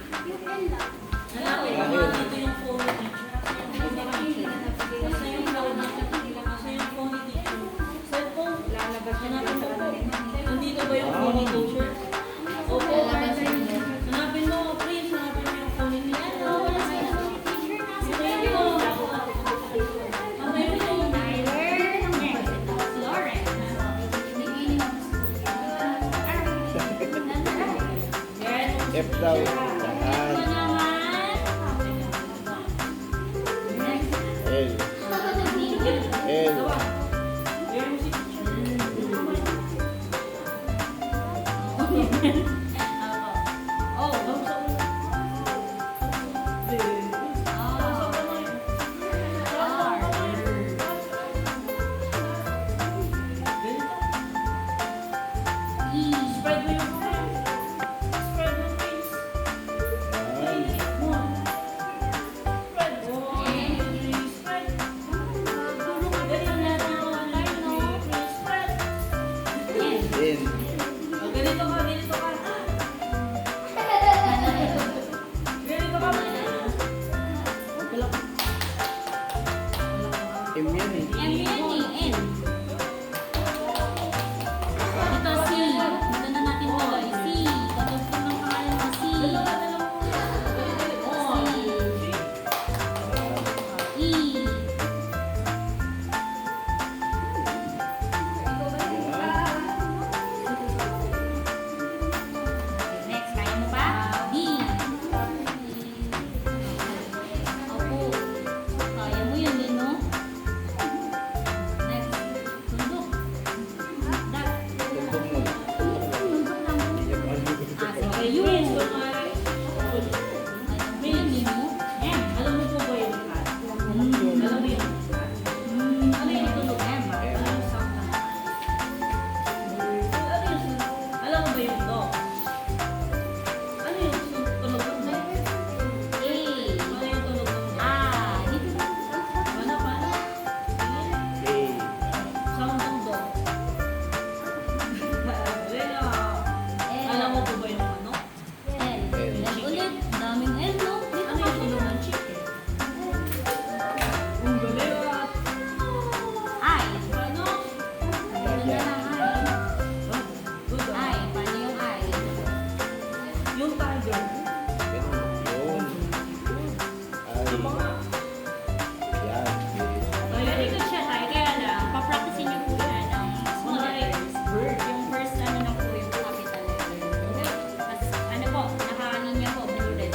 Hanapin mo nga dito yung phone teacher. Kasi yung phone teacher. Cellphone. Hanapin mo po. Nandito ba yung phone teacher? Opo. Hanapin mo, please. Hanapin mo yung phone teacher. Hanapin mo. F daw. Yan. L. L. Spread mo yung phone. Spread mo, please. N. Ganito ka. Ganito ka ba? M yan eh. Tugtog mo. Alam mo po ba yung cat? Alam mo yung cat? Ano yung tunog? Ano yung sound ng cat? Alam mo ba yung dog? Ano yung tunog ng dog? Ano yung tunog ng dog? Paano? A. Sound ng dog. Alam mo po ba yung ano? Ano yung tunog ng chicken? Ang galing ah! Ano? Good ah. Yung tiger. Ganun. Yun. Ay. Yung mga Yan. Very good siya tayo. Kaya lang, papracticein niyo po siya ng small letters. Yung first ano na po yung capital letter. Tapos ano po, nakakanin niya po, blue red.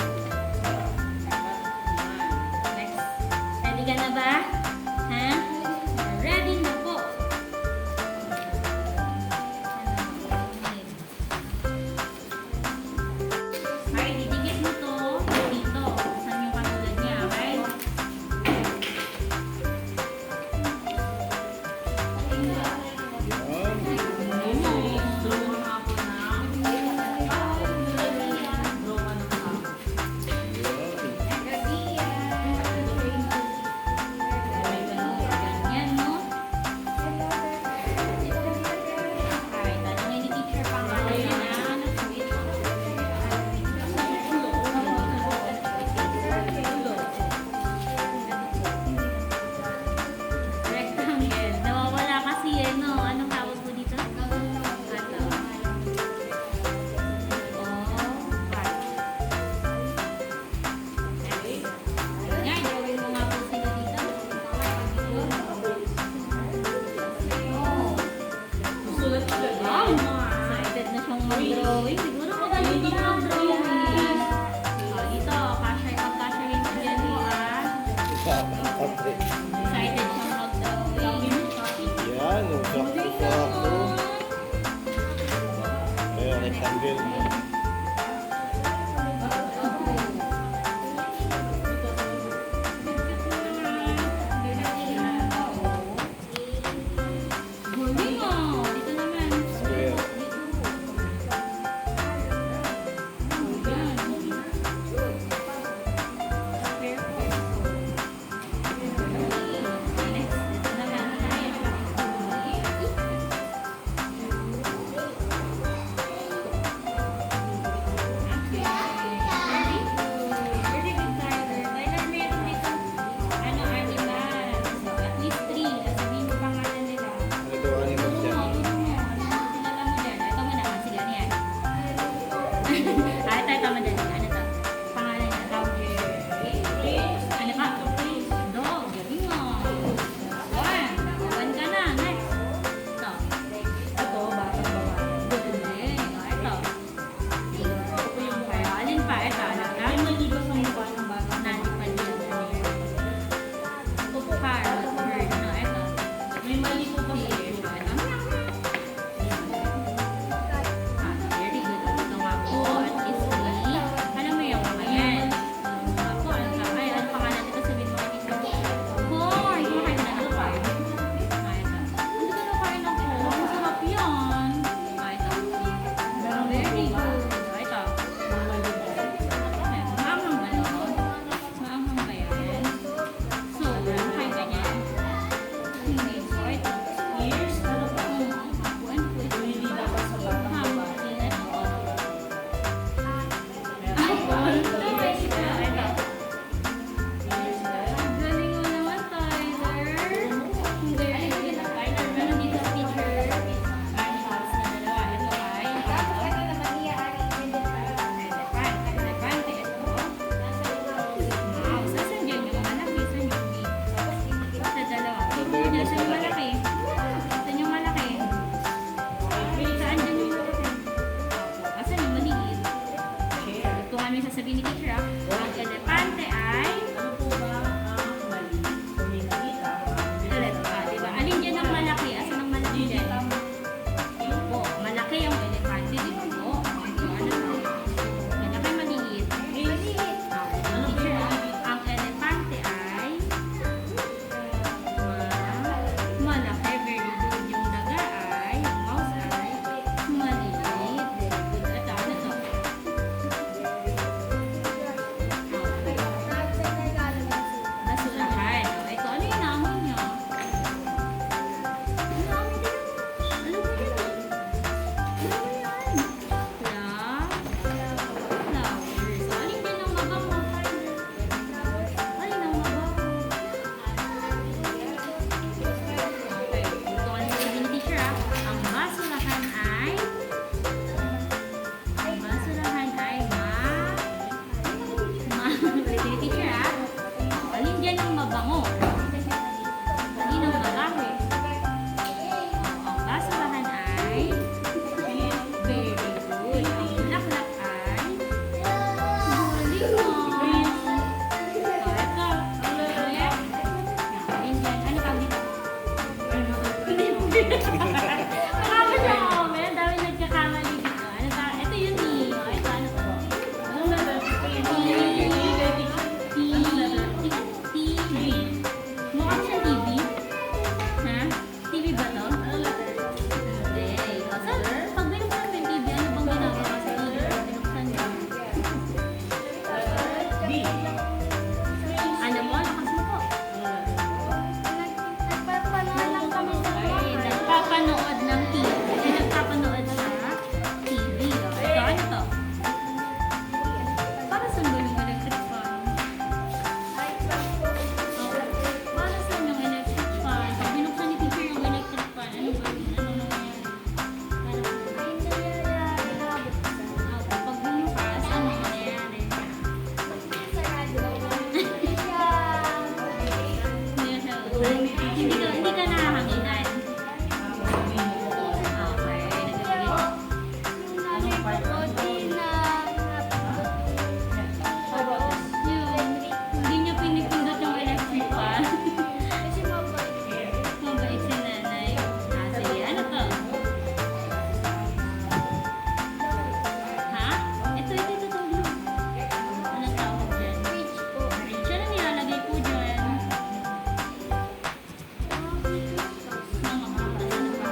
sabihin ni Teacher, ang elepante ay Ano po ba ang mali? Kumikita. diba? Alin dyan ang malaki? Asan ang malaki dyan? Yun po, malaki ang elepante, di ba po? So, ano to? Malaki, maliit. Ang teacher, ang elepante ay malaki, very good. Yung daga ay, yung mouse ay maliit. Very good. Ito, ano to? Basurahan. O, ito, ano yung namin nyo? Ano namin din? Ano ba yun? Ano ba yan? Flowers. So, alin din ang mabango? Alin ang mabango? Okay. Ito ang sabi ni teacher, ah. Ang basurahan ay Sabi ni teacher, ah. Alin dyan ang mabango? Alin ang mabango? Ang basurahan ay very good. Ang bulaklak ay galing mo. Ito. Alin dyan? Ano tawag dito? Marami siya. Meron dami nagkakamali dito. Ano tawag? Ito yun eh. Ito ano to? Anong letter? TV. Mukha siyang TV? Ha? TV ba to? Hindi. O, so, pag binuksan mo yung TV, ano bang ginagawa sa TV? Binuksan mo. B. Ano mo? Lakas mo po. Okay, nagpapanood ng TV. Nagpapanood sa TV. O, ito, ano to? Para saan ba yung electric fan? Para saan yung electric fan? Pag binuksan ni teacher yung electric fan, ano ba yun? Ano nangyayari? Para saan? Pag bumukas, ano nangyayari? Hindi ka nahanginan. Okay, nagiging. Yun. Hindi niya pinipindot yung electric fan. Mabait si nanay. Sige, ano to? Ha? Ito. Ano tawag dyan? Fridge. Ano nilalagay po dyan? Mga kapas. Ano ba?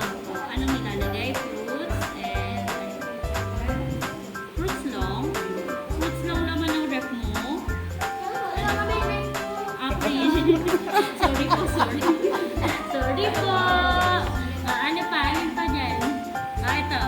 Opo. Anong nilalagay? Fruits and fruits long. Fruits long naman ang ref mo. Ano po? Sorry po, sorry. Sorry po. Ano pa? Alin pa dyan? Ito.